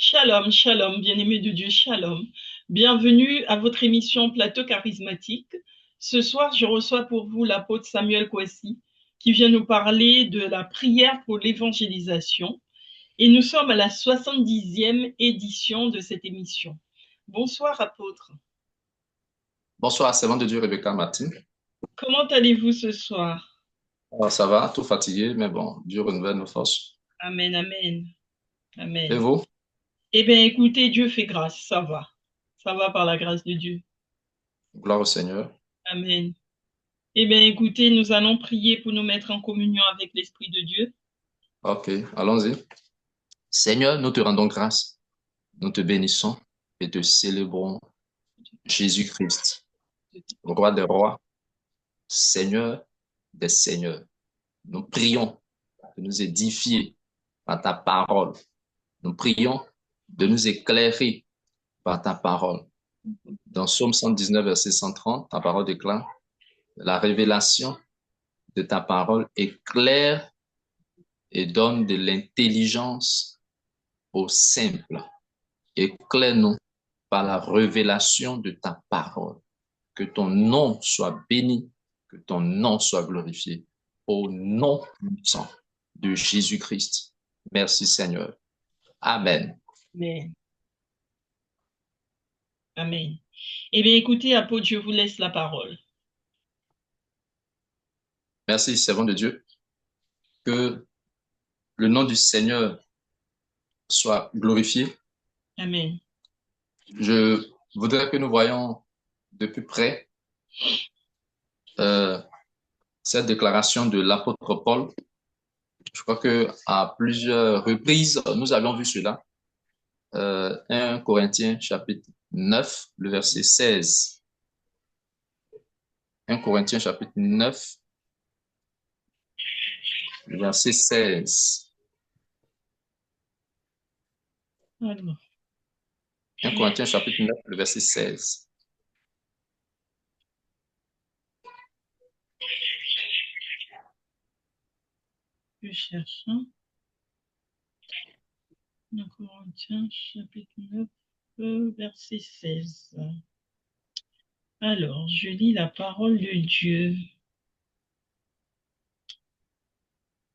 Shalom, shalom, bien-aimés de Dieu, shalom. Bienvenue à votre émission Plateau charismatique. Ce soir, je reçois pour vous l'apôtre Samuel Kwesi qui vient nous parler de la prière pour l'évangélisation. Et nous sommes à la 70e édition de cette émission. Bonsoir, apôtre. Bonsoir, servante de Dieu, Rebecca Martin. Comment allez-vous ce soir? Ça va, tout fatigué, mais bon, Dieu renouvelle nos forces. Amen, amen, Et amen. vous? Eh bien, écoutez, Dieu fait grâce, ça va. Ça va par la grâce de Dieu. Gloire au Seigneur. Amen. Eh bien, écoutez, nous allons prier pour nous mettre en communion avec l'Esprit de Dieu. Ok, allons-y. Seigneur, nous te rendons grâce, nous te bénissons et te célébrons Jésus-Christ, roi des rois, Seigneur des seigneurs. Nous prions de nous édifier par ta parole. Nous prions de nous éclairer par ta parole. Dans Psaume 119, verset 130, ta parole déclare, la révélation de ta parole éclaire et donne de l'intelligence aux simples. Éclaire-nous par la révélation de ta parole. Que ton nom soit béni, que ton nom soit glorifié. Au nom puissant de Jésus-Christ. Merci Seigneur. Amen. Amen. Amen. Eh bien, écoutez, apôtre, je vous laisse la parole. Merci, servant de Dieu. Que le nom du Seigneur soit glorifié. Amen. Je voudrais que nous voyions de plus près euh, cette déclaration de l'apôtre Paul. Je crois que à plusieurs reprises, nous avions vu cela. 1 Corinthiens chapitre 9, le verset 16. 1 Corinthiens chapitre 9, le verset 16. Alors, 1 je, Corinthiens chapitre 9, le verset 16. je cherche. Hein. 1 Corinthiens, chapitre 9, verset 16. Alors, je lis la parole de Dieu.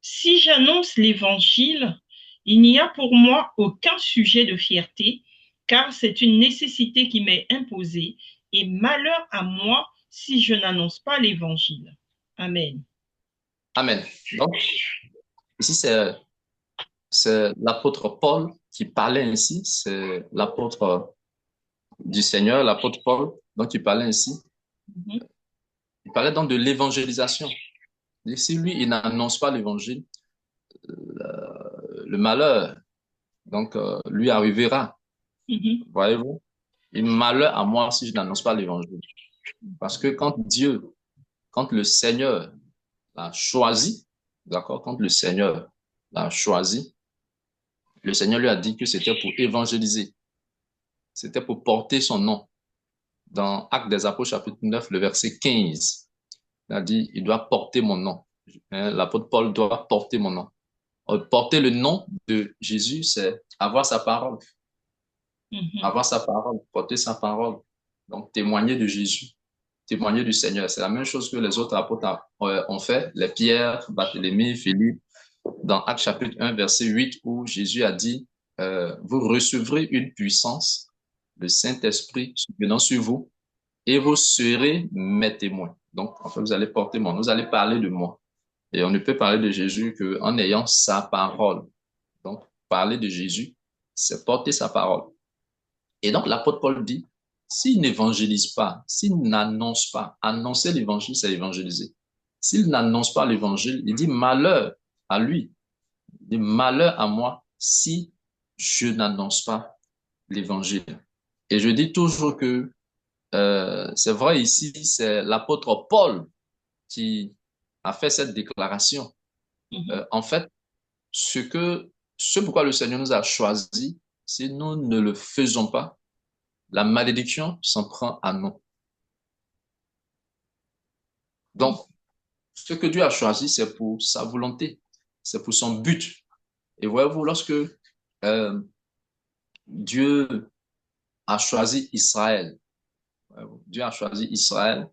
Si j'annonce l'évangile, il n'y a pour moi aucun sujet de fierté, car c'est une nécessité qui m'est imposée, et malheur à moi si je n'annonce pas l'évangile. Amen. Amen. Donc, ici, c'est l'apôtre Paul qui parlait ainsi. C'est l'apôtre du Seigneur, l'apôtre Paul, donc il parlait ainsi. Mhm. Il parlait donc de l'évangélisation. Et si lui, il n'annonce pas l'évangile, le malheur, donc, lui arrivera. Mhm. Voyez-vous? Et malheur à moi si je n'annonce pas l'évangile. Parce que quand le Seigneur l'a choisi, d'accord, quand le Seigneur l'a choisi, le Seigneur lui a dit que c'était pour évangéliser, c'était pour porter son nom. Dans Actes des Apôtres, chapitre 9, le verset 15, il a dit, il doit porter mon nom. L'apôtre Paul doit porter mon nom. Porter le nom de Jésus, c'est avoir sa parole. Mhm. Avoir sa parole, porter sa parole. Donc, témoigner de Jésus, témoigner du Seigneur. C'est la même chose que les autres apôtres ont fait, les Pierre, Barthélemy, Philippe, dans Actes chapitre 1, verset 8, où Jésus a dit, vous recevrez une puissance, le Saint-Esprit venant sur vous, et vous serez mes témoins. Donc, en fait, vous allez porter mon nom, vous allez parler de moi. Et on ne peut parler de Jésus qu'en ayant sa parole. Donc, parler de Jésus, c'est porter sa parole. Et donc, l'apôtre Paul dit, s'il n'évangélise pas, s'il n'annonce pas, annoncer l'évangile, c'est évangéliser. S'il n'annonce pas l'évangile, il dit malheur à lui, il dit malheur à moi si je n'annonce pas l'évangile. Et je dis toujours que c'est vrai ici, c'est l'apôtre Paul qui a fait cette déclaration. Mhm. En fait, ce pourquoi le Seigneur nous a choisis, si nous ne le faisons pas, la malédiction s'en prend à nous. Donc, ce que Dieu a choisi, c'est pour sa volonté, c'est pour son but. Et voyez-vous, lorsque Dieu a choisi Israël. Dieu a choisi Israël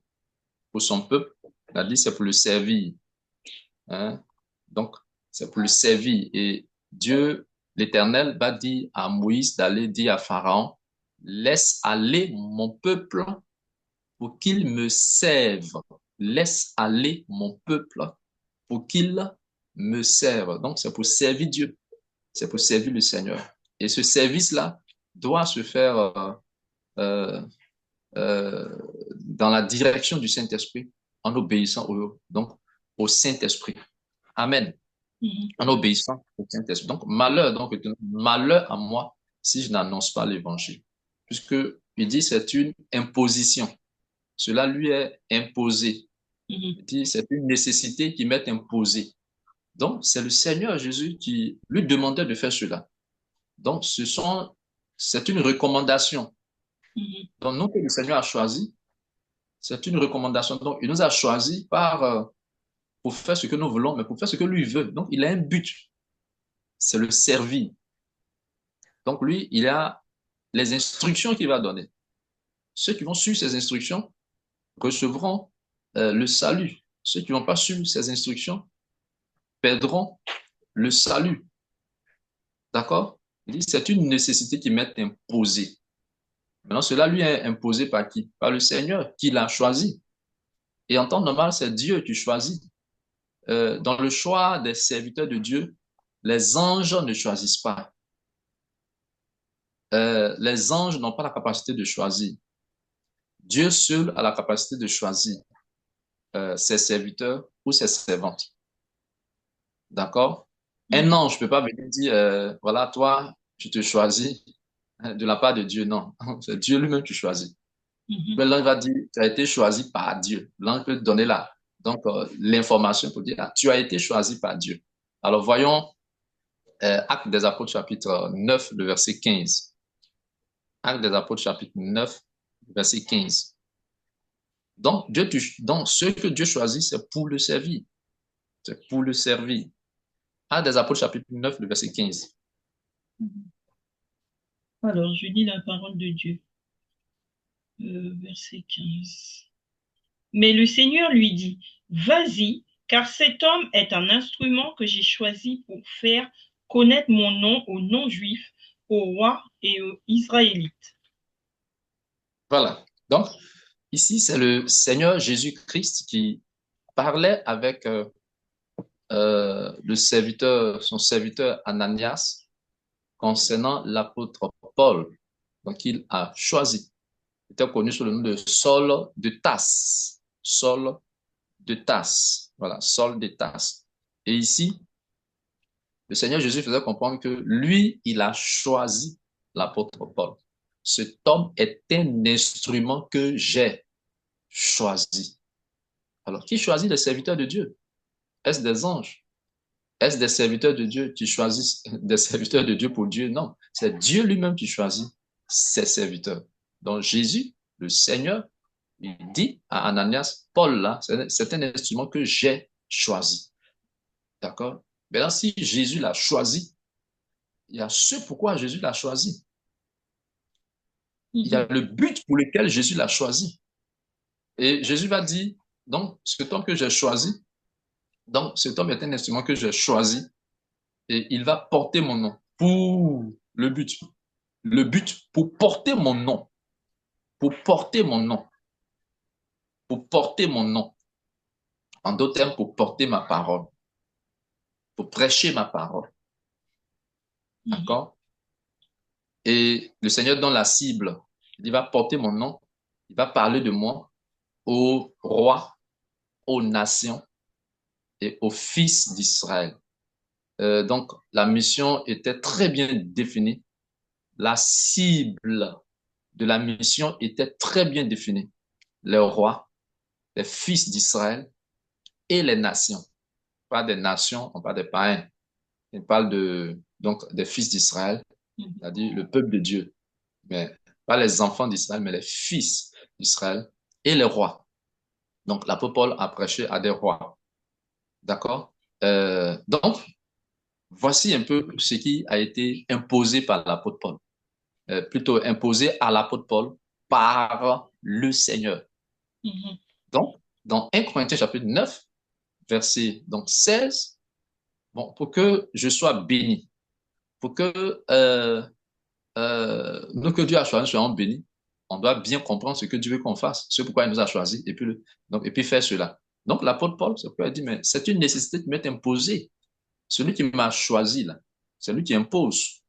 pour son peuple. Il a dit c'est pour le servir. Hein? Donc, c'est pour le servir. Et Dieu, l'Éternel, va dire à Moïse d'aller dire à Pharaon, laisse aller mon peuple pour qu'il me serve. Laisse aller mon peuple pour qu'il me serve. Donc, c'est pour servir Dieu. C'est pour servir le Seigneur. Et ce service-là doit se faire euh, euh, dans la direction du Saint-Esprit, en obéissant au Saint-Esprit. Amen. En obéissant au Saint-Esprit. Donc, malheur à moi si je n'annonce pas l'évangile. Puisque il dit c'est une imposition. Cela lui est imposé. Il dit c'est une nécessité qui m'est imposée. Donc, c'est le Seigneur Jésus qui lui demandait de faire cela. Donc, c'est une recommandation. Donc, nous que le Seigneur a choisi, c'est une recommandation. Donc, il nous a choisi pour faire ce que nous voulons, mais pour faire ce que lui veut. Donc, il a un but. C'est le servir. Donc, lui, il a les instructions qu'il va donner. Ceux qui vont suivre ces instructions recevront le salut. Ceux qui ne vont pas suivre ces instructions perdront le salut. D'accord? Il dit, c'est une nécessité qui m'est imposée. Maintenant, cela lui est imposé par qui? Par le Seigneur qui l'a choisi. Et en temps normal, c'est Dieu qui choisit. Dans le choix des serviteurs de Dieu, les anges ne choisissent pas. Les anges n'ont pas la capacité de choisir. Dieu seul a la capacité de choisir ses serviteurs ou ses servantes. D'accord? Un ange ne peut pas venir dire, voilà, toi, tu te choisis de la part de Dieu. Non, c'est Dieu lui-même qui choisit. Mais l'ange va dire, tu as été choisi par Dieu. L'ange peut te donner l'information pour dire, ah, tu as été choisi par Dieu. Alors, voyons Actes des Apôtres, chapitre 9, le verset 15. Actes des Apôtres, chapitre 9, verset 15. Donc, ce que Dieu choisit, c'est pour le servir. C'est pour le servir. Actes des Apôtres, chapitre 9, le verset 15. Alors, je lis la parole de Dieu. Verset 15. Mais le Seigneur lui dit, vas-y, car cet homme est un instrument que j'ai choisi pour faire connaître mon nom aux non-juifs, aux rois et aux Israélites. Voilà. Donc, ici, c'est le Seigneur Jésus-Christ qui parlait avec son serviteur Ananias concernant l'apôtre Paul. Donc, il a choisi. Il était connu sous le nom de Saul de Tasse. Saul de Tasse. Voilà, Saul de Tasse. Et ici, le Seigneur Jésus faisait comprendre que lui, il a choisi l'apôtre Paul. Cet homme est un instrument que j'ai choisi. Alors, qui choisit les serviteurs de Dieu? Est-ce des anges? Est-ce des serviteurs de Dieu qui choisissent des serviteurs de Dieu pour Dieu? Non, c'est Dieu lui-même qui choisit ses serviteurs. Donc Jésus, le Seigneur, il dit à Ananias, Paul là, c'est un instrument que j'ai choisi. D'accord? Maintenant, si Jésus l'a choisi, il y a ce pourquoi Jésus l'a choisi. Il y a le but pour lequel Jésus l'a choisi. Et Jésus va dire, donc, cet homme que j'ai choisi, donc cet homme est un instrument que j'ai choisi et il va porter mon nom pour le but. Le but pour porter mon nom. Pour porter mon nom. Pour porter mon nom. En d'autres termes, pour porter ma parole. Pour prêcher ma parole. D'accord? Et le Seigneur donne la cible. Il va porter mon nom. Il va parler de moi aux rois, aux nations et aux fils d'Israël. Donc, la mission était très bien définie. La cible de la mission était très bien définie. Les rois, les fils d'Israël et les nations. Pas des nations, on parle des païens. On parle donc, des fils d'Israël, c'est-à-dire le peuple de Dieu. Mais pas les enfants d'Israël, mais les fils d'Israël et les rois. Donc, l'apôtre Paul a prêché à des rois. D'accord? Donc, voici un peu ce qui a été imposé par l'apôtre Paul. plutôt imposé à l'apôtre Paul par le Seigneur. Mhm. Donc, dans 1 Corinthiens chapitre 9, verset donc 16, bon, pour que je sois béni, pour que nous que Dieu a choisi soyons bénis, on doit bien comprendre ce que Dieu veut qu'on fasse, ce pourquoi il nous a choisi, et puis faire cela. Donc, l'apôtre Paul, c'est pourquoi il dit, mais c'est une nécessité qui m'est imposée. Celui qui m'a choisi, là, c'est lui qui impose.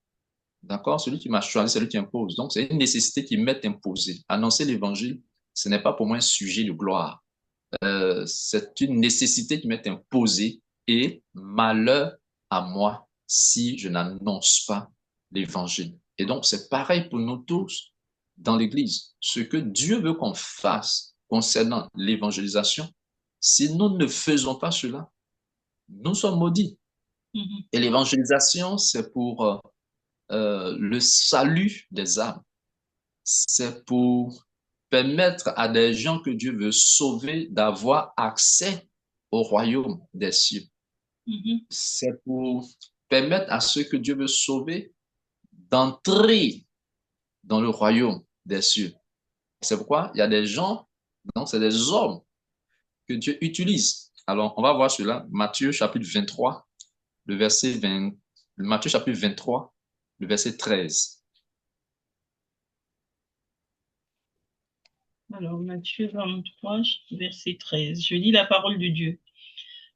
D'accord? Celui qui m'a choisi, c'est lui qui impose. Donc, c'est une nécessité qui m'est imposée. Annoncer l'évangile, ce n'est pas pour moi un sujet de gloire. C'est une nécessité qui m'est imposée et malheur à moi si je n'annonce pas l'évangile. Et donc, c'est pareil pour nous tous dans l'Église. Ce que Dieu veut qu'on fasse concernant l'évangélisation, si nous ne faisons pas cela, nous sommes maudits. Mhm. Et l'évangélisation, c'est pour le salut des âmes. C'est pour permettre à des gens que Dieu veut sauver d'avoir accès au royaume des cieux. Mhm. C'est pour permettre à ceux que Dieu veut sauver d'entrer dans le royaume des cieux. C'est pourquoi il y a des gens, donc c'est des hommes que Dieu utilise. Alors, on va voir cela, Matthieu chapitre 23, le verset 20, Matthieu chapitre 23, le verset 13. Alors, Matthieu 23, verset 13. Je lis la parole de Dieu.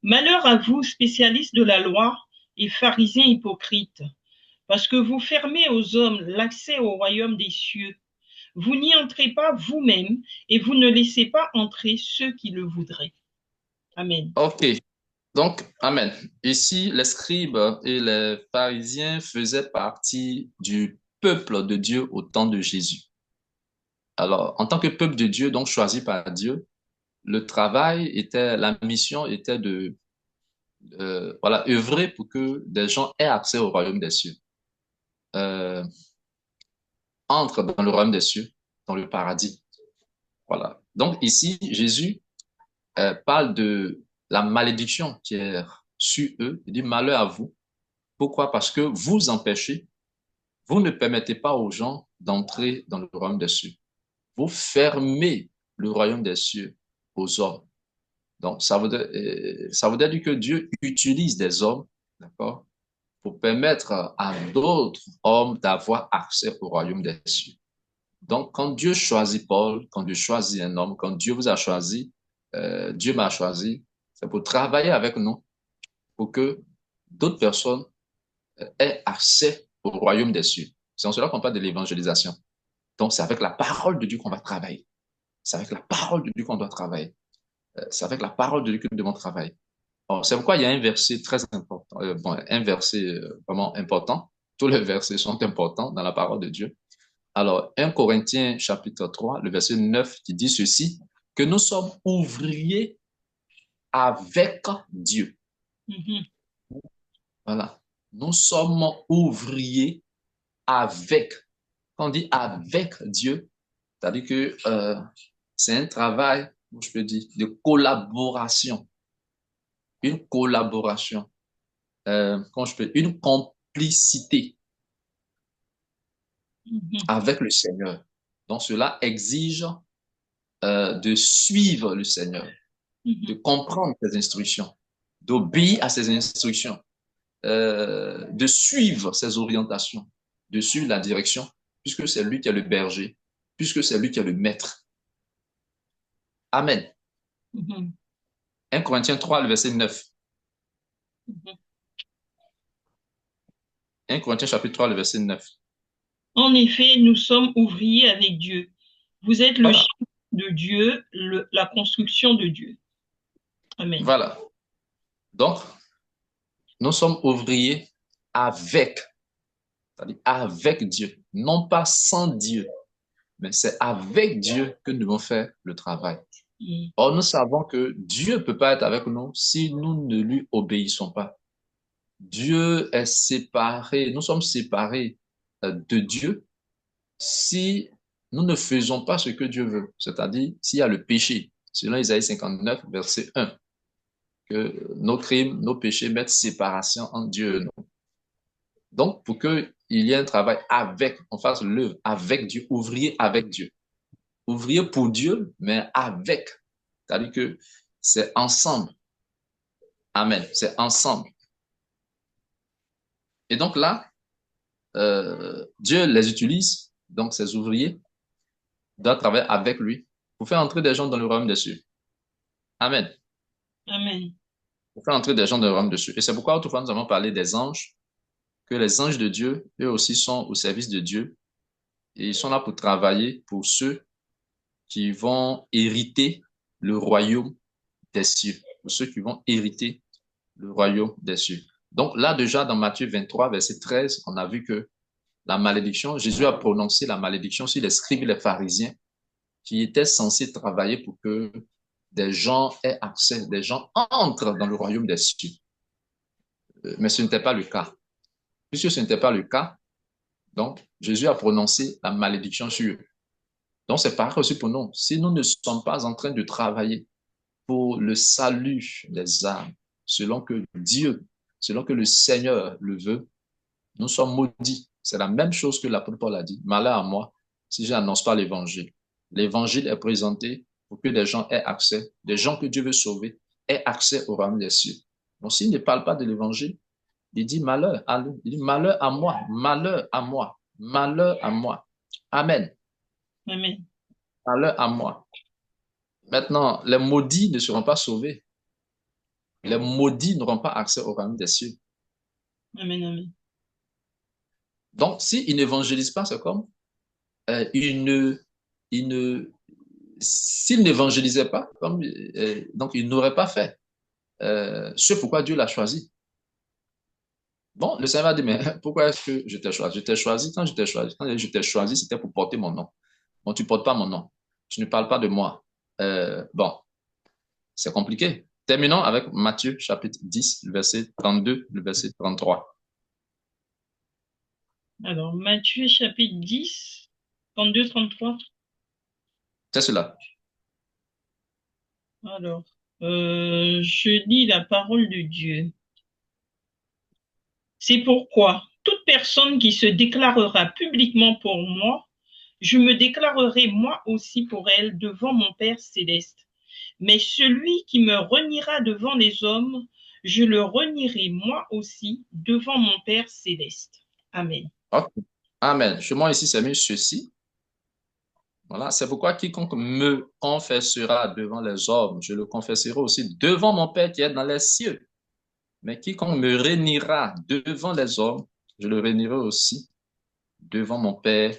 Malheur à vous, spécialistes de la loi et pharisiens hypocrites, parce que vous fermez aux hommes l'accès au royaume des cieux. Vous n'y entrez pas vous-même et vous ne laissez pas entrer ceux qui le voudraient. Amen. OK. Donc, Amen. Ici, les scribes et les pharisiens faisaient partie du peuple de Dieu au temps de Jésus. Alors, en tant que peuple de Dieu, donc choisi par Dieu, la mission était de, voilà, œuvrer pour que des gens aient accès au royaume des cieux, euh, entrent dans le royaume des cieux, dans le paradis. Voilà. Donc ici, Jésus parle de la malédiction qui est sur eux. Il dit malheur à vous. Pourquoi? Parce que vous empêchez, vous ne permettez pas aux gens d'entrer dans le royaume des cieux. Vous fermez le royaume des cieux aux hommes. Donc, ça voudrait dire que Dieu utilise des hommes, d'accord, pour permettre à d'autres hommes d'avoir accès au royaume des cieux. Donc, quand Dieu choisit Paul, quand Dieu choisit un homme, quand Dieu vous a choisi, Dieu m'a choisi, c'est pour travailler avec nous, pour que d'autres personnes aient accès au royaume des cieux. C'est en cela qu'on parle de l'évangélisation. Donc, c'est avec la parole de Dieu qu'on va travailler. C'est avec la parole de Dieu qu'on doit travailler. C'est avec la parole de Dieu que nous devons travailler. Alors, c'est pourquoi il y a un verset très important, un verset vraiment important. Tous les versets sont importants dans la parole de Dieu. Alors, 1 Corinthiens chapitre 3, le verset 9 qui dit ceci, que nous sommes ouvriers avec Dieu. Mhm. Voilà. Nous sommes ouvriers avec. Quand on dit avec Dieu, c'est-à-dire que c'est un travail, je peux dire, de collaboration. Une collaboration. Une complicité Mhm. avec le Seigneur. Donc, cela exige de suivre le Seigneur, de Mhm. comprendre ses instructions, d'obéir à ses instructions, de suivre ses orientations, de suivre la direction, puisque c'est lui qui est le berger, puisque c'est lui qui est le maître. Amen. Mhm. 1 Corinthiens 3, le verset 9. Mhm. 1 Corinthiens chapitre 3, le verset 9. En effet, nous sommes ouvriers avec Dieu. Vous êtes le Voilà. chef de Dieu, la construction de Dieu. Amen. Voilà. Donc, nous sommes ouvriers avec, c'est-à-dire avec Dieu, non pas sans Dieu, mais c'est avec Dieu que nous devons faire le travail. Mhm. Or, nous savons que Dieu ne peut pas être avec nous si nous ne lui obéissons pas. Dieu est séparé, nous sommes séparés de Dieu si nous ne faisons pas ce que Dieu veut, c'est-à-dire s'il y a le péché, selon Isaïe 59, verset 1, que nos crimes, nos péchés mettent séparation entre Dieu et nous. Donc, pour que il y a un travail avec, on fasse l'œuvre avec Dieu, ouvrier avec Dieu. Ouvrier pour Dieu, mais avec. C'est-à-dire que c'est ensemble. Amen. C'est ensemble. Et donc là, Dieu les utilise, donc ces ouvriers doivent travailler avec lui pour faire entrer des gens dans le royaume des cieux. Amen. Amen. Pour faire entrer des gens dans le royaume des cieux. Et c'est pourquoi autrefois nous avons parlé des anges, que les anges de Dieu, eux aussi sont au service de Dieu et ils sont là pour travailler pour ceux qui vont hériter le royaume des cieux, pour ceux qui vont hériter le royaume des cieux. Donc là déjà dans Matthieu 23, verset 13, on a vu que la malédiction, Jésus a prononcé la malédiction sur les scribes et les pharisiens qui étaient censés travailler pour que des gens aient accès, des gens entrent dans le royaume des cieux. Mais ce n'était pas le cas. Puisque ce n'était pas le cas, donc Jésus a prononcé la malédiction sur eux. Donc c'est pareil aussi pour nous. Si nous ne sommes pas en train de travailler pour le salut des âmes, selon que Dieu, selon que le Seigneur le veut, nous sommes maudits. C'est la même chose que l'apôtre Paul a dit. Malheur à moi si je n'annonce pas l'évangile. L'évangile est présenté pour que des gens aient accès, des gens que Dieu veut sauver, aient accès au royaume des cieux. Donc s'il ne parle pas de l'évangile, il dit malheur à lui. Il dit malheur à moi, malheur à moi, malheur à moi. Amen. Amen. Malheur à moi. Maintenant, les maudits ne seront pas sauvés. Les maudits n'auront pas accès au royaume des cieux. Amen. Amen. Donc, s'ils n'évangélisent pas, c'est comme ils ne, ils ne, s'ils n'évangélisaient pas, comme, donc ils n'auraient pas fait ce pourquoi Dieu l'a choisi. Bon, le Seigneur a dit, mais pourquoi est-ce que je t'ai choisi? Je t'ai choisi quand je t'ai choisi. Quand je t'ai choisi, c'était pour porter mon nom. Bon, tu ne portes pas mon nom. Tu ne parles pas de moi. Bon, c'est compliqué. Terminons avec Matthieu chapitre 10, le verset 32, le verset 33. Alors, Matthieu chapitre 10, 32, 33. C'est cela. Alors, je lis la parole de Dieu. C'est pourquoi toute personne qui se déclarera publiquement pour moi, je me déclarerai moi aussi pour elle devant mon Père céleste. Mais celui qui me reniera devant les hommes, je le renierai moi aussi devant mon Père céleste. Amen. Ok. Amen. Chez moi ici, c'est mis ceci. Voilà, c'est pourquoi quiconque me confessera devant les hommes, je le confesserai aussi devant mon Père qui est dans les cieux. Mais quiconque me réunira devant les hommes, je le réunirai aussi devant mon Père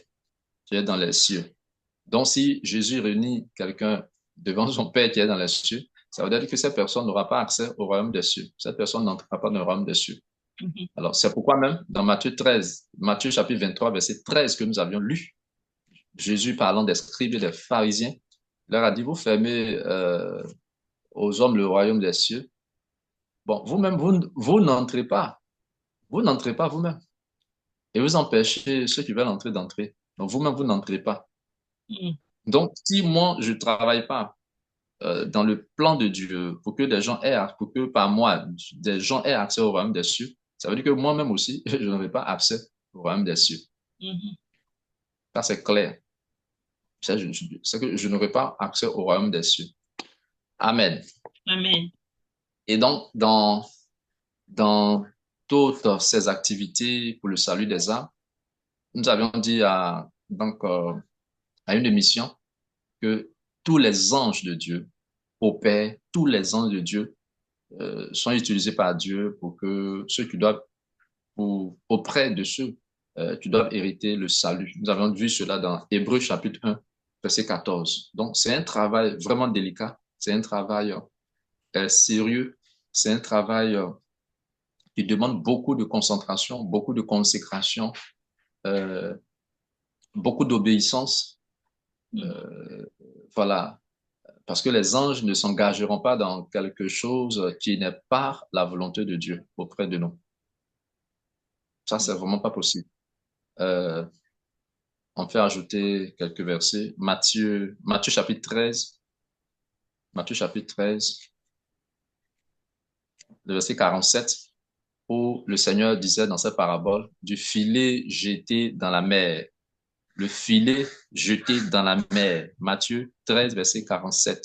qui est dans les cieux. Donc, si Jésus réunit quelqu'un devant son Père qui est dans les cieux, ça veut dire que cette personne n'aura pas accès au royaume des cieux. Cette personne n'entrera pas dans le royaume des cieux. Mhm. Alors, c'est pourquoi même dans Matthieu 13, Matthieu chapitre 23, verset 13 que nous avions lu, Jésus parlant des scribes et des pharisiens, leur a dit, vous fermez aux hommes le royaume des cieux. Bon, vous-même, vous n'entrez pas. Vous n'entrez pas vous-même. Et vous empêchez ceux qui veulent entrer d'entrer. Donc, vous-même, vous n'entrez pas. Mhm. Donc, si moi, je ne travaille pas dans le plan de Dieu pour que des gens aient, pour que par moi, des gens aient accès au royaume des cieux, ça veut dire que moi-même aussi, je n'aurai pas accès au royaume des cieux. Mhm. Ça, c'est clair. C'est que je n'aurai pas accès au royaume des cieux. Amen. Amen. Et donc, dans toutes ces activités pour le salut des âmes, nous avions dit à une émission que tous les anges de Dieu opèrent, tous les anges de Dieu sont utilisés par Dieu pour que ceux qui doivent, auprès de ceux qui doivent hériter le salut. Nous avons vu cela dans Hébreux chapitre 1, verset 14. Donc, c'est un travail vraiment délicat, c'est un travail sérieux, c'est un travail qui demande beaucoup de concentration, beaucoup de consécration, euh, beaucoup d'obéissance. Mhm. Euh, voilà, parce que les anges ne s'engageront pas dans quelque chose qui n'est pas la volonté de Dieu auprès de nous. Ça, c'est vraiment pas possible. Euh, on fait ajouter quelques versets. Matthieu chapitre 13, Matthieu chapitre 13, le verset 47. où le Seigneur disait dans cette parabole, du filet jeté dans la mer. Le filet jeté dans la mer. Matthieu 13, verset 47.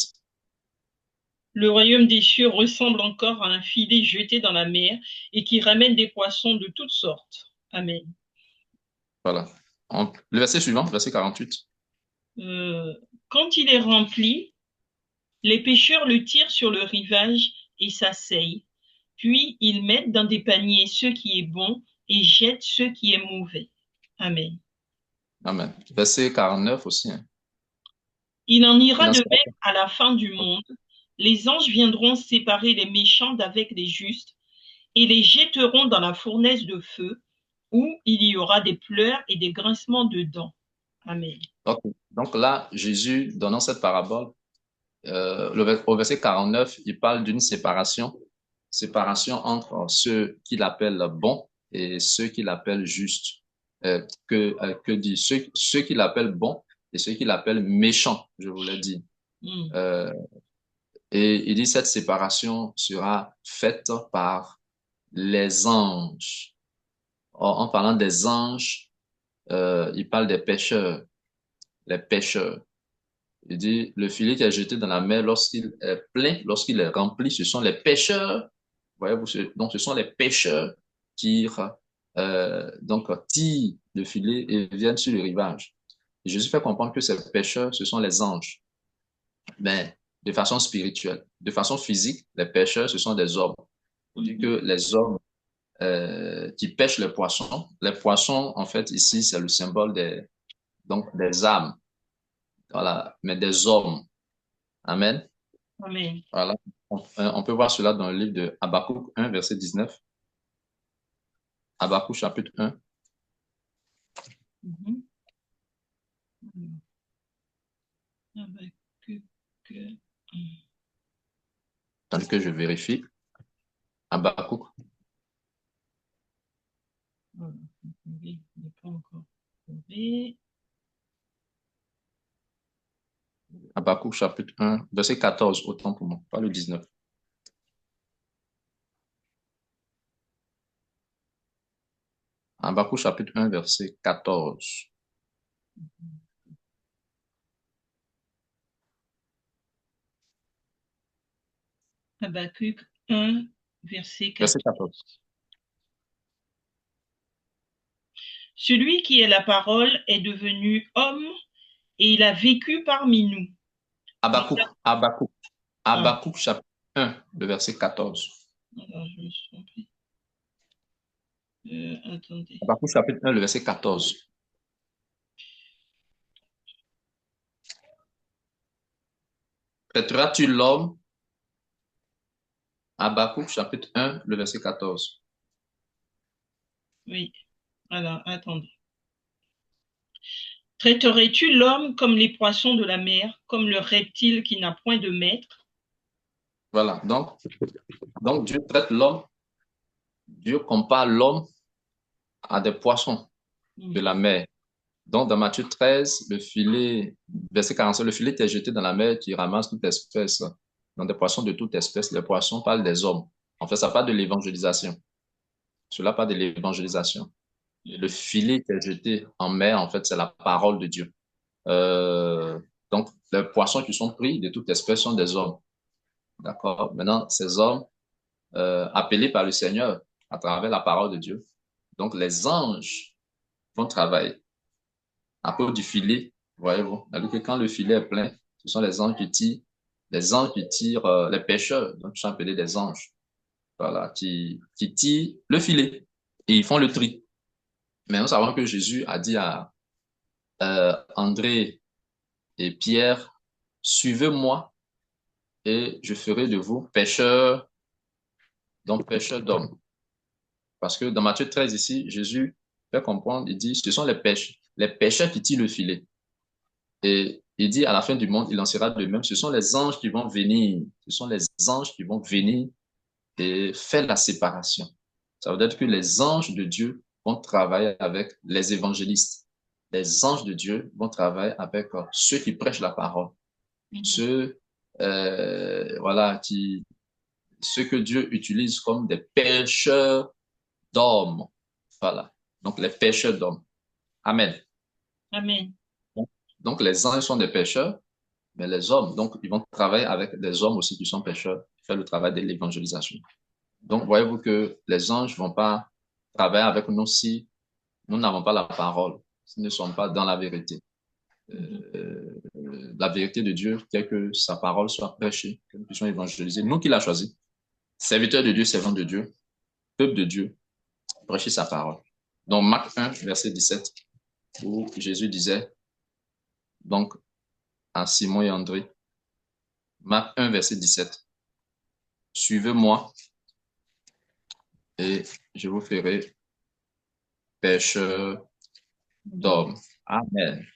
Le royaume des cieux ressemble encore à un filet jeté dans la mer et qui ramène des poissons de toutes sortes. Amen. Voilà. Le verset suivant, verset 48. Quand il est rempli, les pêcheurs le tirent sur le rivage et s'asseyent. Puis ils mettent dans des paniers ce qui est bon et jettent ce qui est mauvais. Amen. Amen. Verset 49 aussi. Hein. Il en ira Il en de sera- même à la fin du monde. Les anges viendront séparer les méchants d'avec les justes et les jetteront dans la fournaise de feu, où il y aura des pleurs et des grincements de dents. Amen. Donc là, Jésus, donnant cette parabole, au verset 49, il parle d'une séparation entre ceux qu'il appelle bons et ceux qu'il appelle justes. Que dit ceux qu'il appelle bons et ceux qu'il appelle méchants, je vous l'ai dit. Mm. Euh, et il dit cette séparation sera faite par les anges. Or, en parlant des anges, il parle des pêcheurs, les pêcheurs. Il dit, le filet qui est jeté dans la mer lorsqu'il est plein, lorsqu'il est rempli, ce sont les pêcheurs. Voyez-vous, donc ce sont les pêcheurs qui tirent le filet et viennent sur le rivage. Et Jésus fait comprendre que ces pêcheurs, ce sont les anges, mais de façon spirituelle. De façon physique, les pêcheurs, ce sont des hommes. On dit que les hommes qui pêchent les poissons, en fait, ici, c'est le symbole des âmes, voilà, mais des hommes. Amen. Amen. Voilà. On peut voir cela dans le livre de Habakkuk 1, verset 19. Habakkuk chapitre 1. Mhm. Tandis que je vérifie. Habakkuk. Voilà. Il n'est pas encore trouvé. Habakkuk chapitre 1, verset 14, autant pour moi, pas le 19. Habakkuk chapitre 1, verset 14. Habakkuk 1, verset Verset 14. 14. Celui qui est la parole est devenu homme et il a vécu parmi nous. Habakkuk. Ah, Habakkuk chapitre 1, le verset 14. alors, je me suis trompée. Attendez. Habakkuk chapitre 1, le verset 14. Traiteras-tu l'homme? Habakkuk chapitre 1, le verset 14. Oui, alors, attendez. Traiterais-tu l'homme comme les poissons de la mer, comme le reptile qui n'a point de maître? Voilà. Donc Dieu traite l'homme, Dieu compare l'homme à des poissons de la mer. Donc, dans Matthieu 13, verset 45, le filet est jeté dans la mer qui ramasse toute espèce, donc des poissons de toute espèce. Les poissons parlent des hommes. En fait, ça parle de l'évangélisation. Cela parle de l'évangélisation. Le filet qui est jeté en mer, en fait, c'est la parole de Dieu. Euh, donc, les poissons qui sont pris de toute espèce sont des hommes. D'accord? Maintenant, ces hommes, appelés par le Seigneur à travers la parole de Dieu. Donc, les anges vont travailler à cause du filet, voyez-vous. C'est-à-dire que quand le filet est plein, ce sont les anges qui tirent, les pêcheurs, donc ils sont appelés des anges, voilà, qui tirent le filet et ils font le tri. Mais nous savons que Jésus a dit à André et Pierre, suivez-moi et je ferai de vous pêcheurs, donc pêcheurs d'hommes. Parce que dans Matthieu 13 ici, Jésus fait comprendre, il dit, ce sont les pêcheurs qui tirent le filet. Et il dit, à la fin du monde, il en sera de même. Ce sont les anges qui vont venir. Ce sont les anges qui vont venir et faire la séparation. Ça veut dire que les anges de Dieu vont travailler avec les évangélistes. Les anges de Dieu vont travailler avec ceux qui prêchent la parole. Ceux, voilà, ceux que Dieu utilise comme des pêcheurs d'hommes. Voilà. Donc, les pêcheurs d'hommes. Amen. Amen. Donc, les anges sont des pêcheurs, mais les hommes, donc, ils vont travailler avec des hommes aussi qui sont pêcheurs, faire le travail de l'évangélisation. Donc, voyez-vous que les anges vont pas travailler avec nous si nous n'avons pas la parole, si nous ne sommes pas dans la vérité. La vérité de Dieu, c'est que sa parole soit prêchée, que nous puissions évangéliser. Nous qui l'a choisi, serviteurs de Dieu, servants de Dieu, peuple de Dieu, prêcher sa parole. Donc, Marc 1, verset 17, où Jésus disait, donc, à Simon et André, Marc 1, verset 17, suivez-moi et je vous ferai pêcheurs d'hommes. Amen.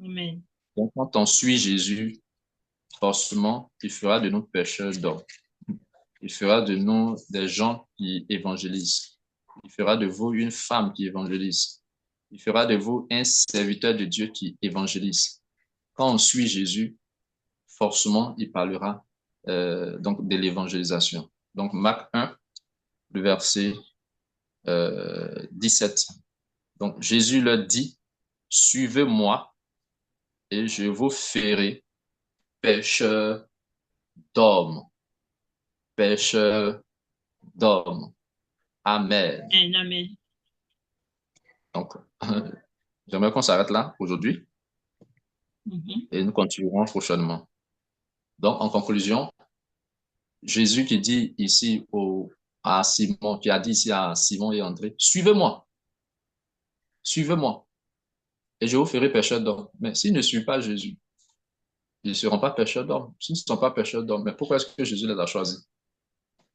Amen. Donc, quand on suit Jésus, forcément, il fera de nous pêcheurs d'hommes. Il fera de nous des gens qui évangélisent. Il fera de vous une femme qui évangélise. Il fera de vous un serviteur de Dieu qui évangélise. Quand on suit Jésus, forcément, il parlera donc de l'évangélisation. Donc, Marc 1, le verset 17. Donc, Jésus leur dit, suivez-moi et je vous ferai pêcheurs d'hommes. Pêcheurs d'hommes. Amen. Amen. Amen. Donc, j'aimerais qu'on s'arrête là aujourd'hui Mhm. et nous continuerons prochainement. Donc, en conclusion, Jésus qui dit ici à Simon, qui a dit ici à Simon et André, suivez-moi, suivez-moi, et je vous ferai pêcheurs d'hommes. Mais s'ils ne suivent pas Jésus, ils ne seront pas pêcheurs d'hommes. S'ils ne sont pas pêcheurs d'hommes, mais pourquoi est-ce que Jésus les a choisis?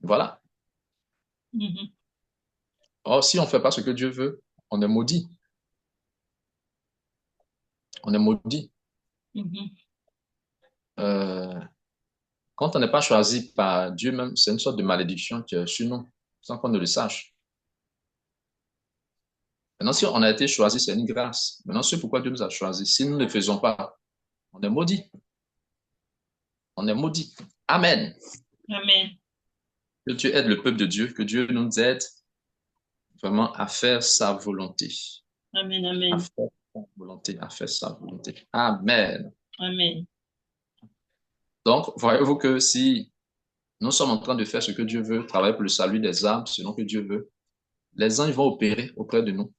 Voilà. Mhm. Or, si on ne fait pas ce que Dieu veut, on est maudit. On est maudit. Mhm. Euh, Quand on n'est pas choisi par Dieu même, c'est une sorte de malédiction qui est sur nous, sans qu'on ne le sache. Maintenant, si on a été choisi, c'est une grâce. Maintenant, c'est pourquoi Dieu nous a choisis. Si nous ne le faisons pas, on est maudit. On est maudit. Amen. Amen. Que Dieu aide le peuple de Dieu, que Dieu nous aide vraiment à faire sa volonté. Amen. À Amen. faire sa volonté, à faire sa volonté. Amen. Amen. Donc, voyez-vous que si nous sommes en train de faire ce que Dieu veut, travailler pour le salut des âmes, selon que Dieu veut, les anges vont opérer auprès de nous.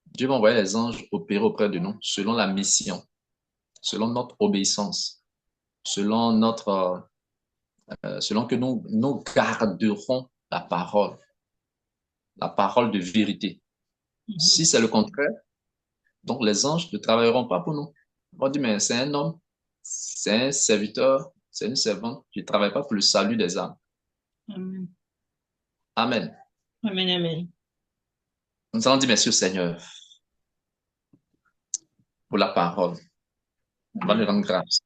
Dieu va envoyer les anges opérer auprès de nous selon la mission, selon notre obéissance, selon selon que nous garderons la parole de vérité. Mhm. Si c'est le contraire, donc les anges ne travailleront pas pour nous. On dit, mais c'est un homme, c'est un serviteur, c'est une servante qui ne travaille pas pour le salut des âmes. Amen. Amen. Amen. Amen. Nous allons dire merci au Seigneur pour la parole. On va lui Amen. rendre grâce.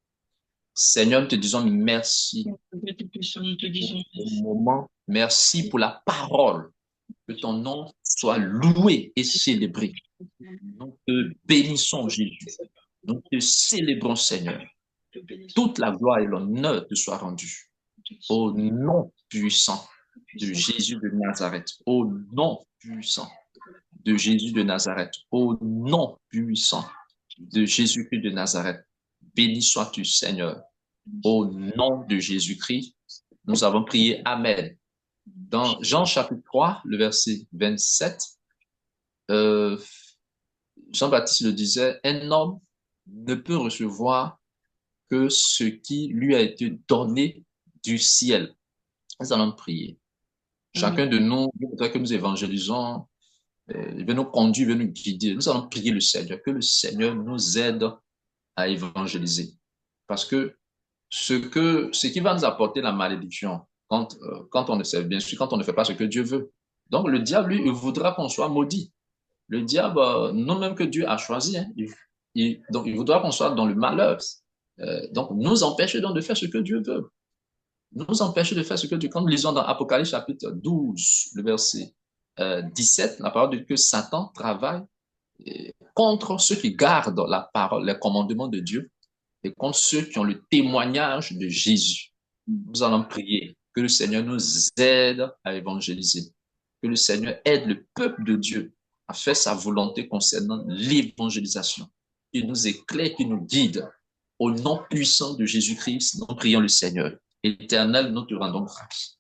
Seigneur, nous te disons merci Dieu Tout-Puissant, nous te pour disons ce merci. moment. Merci pour la parole. Que ton nom soit loué et célébré. Nous te bénissons, Jésus. Nous te célébrons, Seigneur. Toute la gloire et l'honneur te soient rendus. Au nom puissant de Jésus de Nazareth. Au nom puissant de Jésus de Nazareth. Au nom puissant de Jésus-Christ de Nazareth. Béni sois-tu, Seigneur. Au nom de Jésus-Christ, nous avons prié. Amen. Dans Jean chapitre 3, le verset 27, euh, Jean-Baptiste le disait, un homme ne peut recevoir que ce qui lui a été donné du ciel. Nous allons prier. Amen. Chacun de nous, il faudrait que nous évangélisons, il veut nous conduire, il veut nous guider. Nous allons prier le Seigneur, que le Seigneur nous aide à évangéliser. Parce que ce qui va nous apporter la malédiction, quand on ne sait, bien sûr, quand on ne fait pas ce que Dieu veut. Donc, le diable, lui, il voudra qu'on soit maudit. Le diable, nous-mêmes que Dieu a choisi, hein, donc il voudra qu'on soit dans le malheur. Donc, nous empêche donc de faire ce que Dieu veut. Nous empêche de faire ce que Dieu. Quand nous lisons dans Apocalypse chapitre 12, le verset 17, la parole dit que Satan travaille contre ceux qui gardent la parole, les commandements de Dieu et contre ceux qui ont le témoignage de Jésus. Nous allons prier que le Seigneur nous aide à évangéliser, que le Seigneur aide le peuple de Dieu à faire sa volonté concernant l'évangélisation. Qu'il nous éclaire, qu'il nous guide. Au nom puissant de Jésus-Christ, nous prions le Seigneur. Éternel, nous te rendons grâce.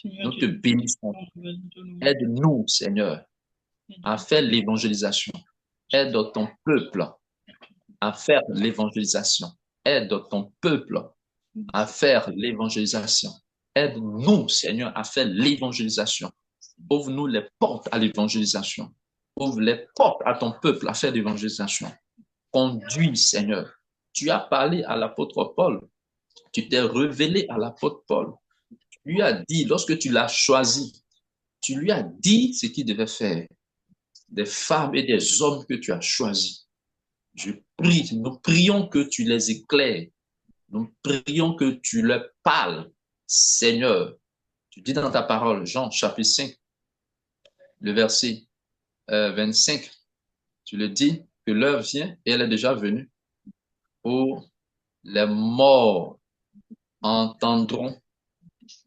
Nous te bénissons. Aide-nous, Seigneur, à faire l'évangélisation. Aide ton peuple à faire l'évangélisation. Aide ton peuple à faire l'évangélisation. Aide-nous, Seigneur, à faire l'évangélisation. Ouvre-nous les portes à l'évangélisation. Ouvre les portes à ton peuple à faire l'évangélisation. Conduis, Seigneur. Tu as parlé à l'apôtre Paul. Tu t'es révélé à l'apôtre Paul. Tu lui as dit, lorsque tu l'as choisi, tu lui as dit ce qu'il devait faire. Des femmes et des hommes que tu as choisis. Je prie, nous prions que tu les éclaires. Nous prions que tu leur parles, Seigneur. Tu dis dans ta parole, Jean chapitre 5, le verset 25, tu le dis que l'heure vient et elle est déjà venue où les morts entendront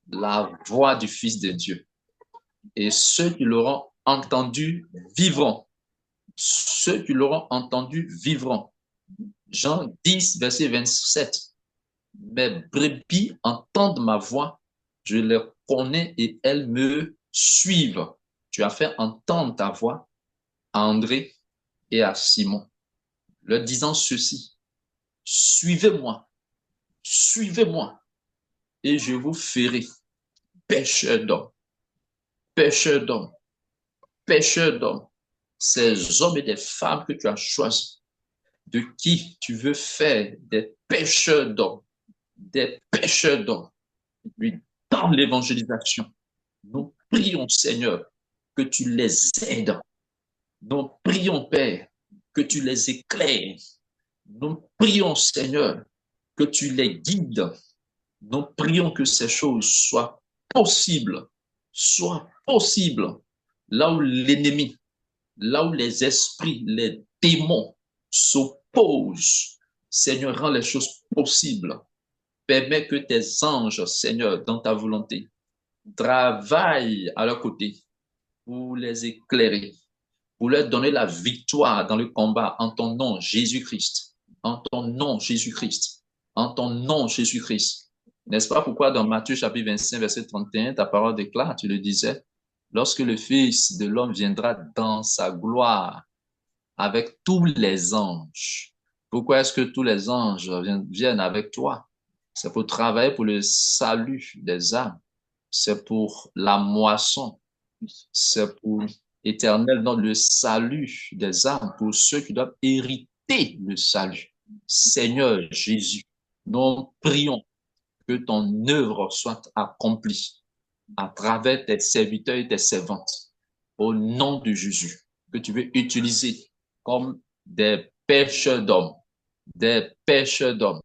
la voix du Fils de Dieu. Et ceux qui l'auront entendu vivront. Ceux qui l'auront entendu vivront. Jean 10, verset 27. Mes brebis entendent ma voix, je les connais et elles me suivent. Tu as fait entendre ta voix à André et à Simon, leur disant ceci, suivez-moi, suivez-moi, et je vous ferai pêcheurs d'hommes, pêcheurs d'hommes, pêcheurs d'hommes. Ces hommes et des femmes que tu as choisis, de qui tu veux faire des pêcheurs d'hommes, des pêcheurs d'hommes, lui, dans l'évangélisation. Nous prions, Seigneur, que tu les aides. Nous prions, Père, que tu les éclaires. Nous prions, Seigneur, que tu les guides. Nous prions que ces choses soient possibles, là où l'ennemi, là où les esprits, les démons s'opposent. Seigneur, rends les choses possibles. Permets que tes anges, Seigneur, dans ta volonté, travaillent à leur côté pour les éclairer, pour leur donner la victoire dans le combat en ton nom, Jésus-Christ. En ton nom, Jésus-Christ. En ton nom, Jésus-Christ. N'est-ce pas pourquoi dans Matthieu chapitre 25, verset 31, ta parole déclare, tu le disais, lorsque le Fils de l'homme viendra dans sa gloire avec tous les anges. Pourquoi est-ce que tous les anges viennent avec toi? C'est pour travailler pour le salut des âmes. C'est pour la moisson. C'est pour éternel, non, le salut des âmes, pour ceux qui doivent hériter le salut. Seigneur Jésus, nous prions que ton œuvre soit accomplie à travers tes serviteurs et tes servantes, au nom de Jésus, que tu veux utiliser comme des pêcheurs d'hommes, des pêcheurs d'hommes,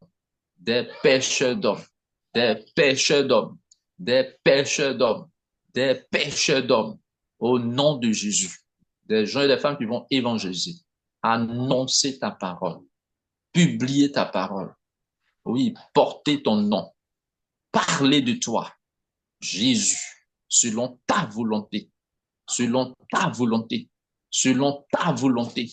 des pêcheurs d'hommes, des pêcheurs d'hommes, des pêcheurs d'hommes, des pêcheurs d'hommes, au nom de Jésus. Des gens et des femmes qui vont évangéliser, annoncer ta parole, publier ta parole, oui, porter ton nom, parler de toi, Jésus, selon ta volonté, selon ta volonté, selon ta volonté,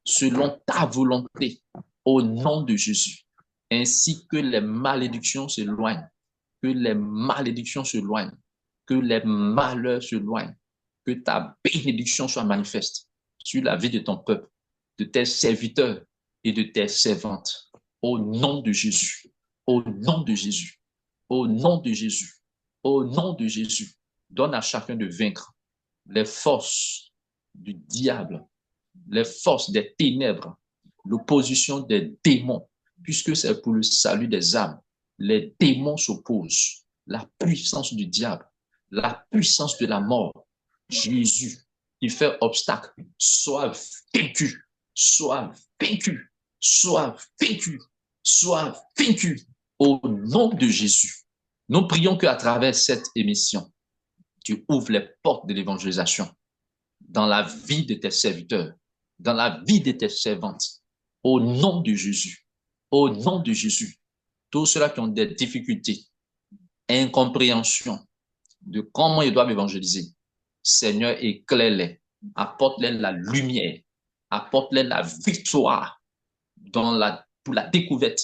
selon ta volonté, au nom de Jésus, ainsi que les malédictions s'éloignent, que les malédictions s'éloignent, que les malheurs s'éloignent, que ta bénédiction soit manifeste sur la vie de ton peuple, de tes serviteurs et de tes servantes, au nom de Jésus, au nom de Jésus, au nom de Jésus, au nom de Jésus. Donne à chacun de vaincre les forces du diable, les forces des ténèbres, l'opposition des démons, puisque c'est pour le salut des âmes. Les démons s'opposent, la puissance du diable, la puissance de la mort. Jésus, qui fait obstacle, soit vaincu, soit vaincu, soit vaincu, soit vaincu, au nom de Jésus. Nous prions qu'à travers cette émission, tu ouvres les portes de l'évangélisation dans la vie de tes serviteurs, dans la vie de tes servantes, au nom de Jésus, au nom de Jésus. Tous ceux-là qui ont des difficultés, incompréhension de comment ils doivent évangéliser, Seigneur, éclaire-les, apporte-les la lumière, apporte-les la victoire pour la découverte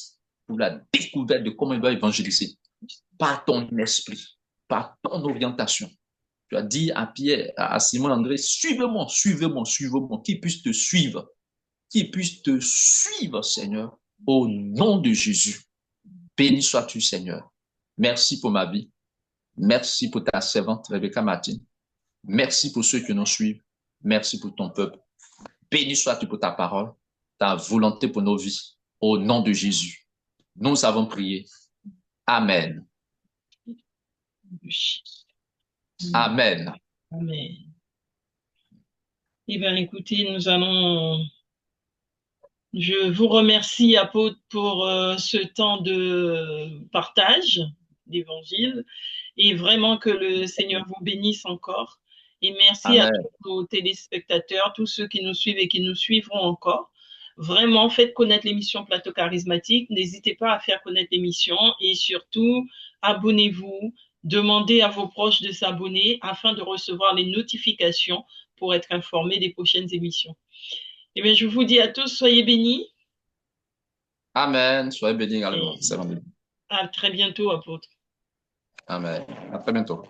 de comment il va évangéliser par ton esprit, par ton orientation. Tu as dit à Pierre, à Simon André, suivez-moi, suivez-moi, suivez-moi, qu'il puisse te suivre, qu'il puisse te suivre, Seigneur, au nom de Jésus. Béni sois-tu, Seigneur. Merci pour ma vie. Merci pour ta servante, Rebecca Martin. Merci pour ceux qui nous suivent. Merci pour ton peuple. Béni sois-tu pour ta parole, ta volonté pour nos vies. Au nom de Jésus. Nous avons prié. Amen. Amen. Amen. Eh bien, écoutez, je vous remercie, apôtre, pour ce temps de partage d'évangile et vraiment que le Seigneur vous bénisse encore. Et merci à Amen. tous nos téléspectateurs, tous ceux qui nous suivent et qui nous suivront encore. Vraiment, faites connaître l'émission Plateau Charismatique. N'hésitez pas à faire connaître l'émission et surtout, abonnez-vous. Demandez à vos proches de s'abonner afin de recevoir les notifications pour être informés des prochaines émissions. Eh bien, je vous dis à tous, soyez bénis. Amen. Soyez bénis également. À très bientôt, apôtre. Amen. À très bientôt.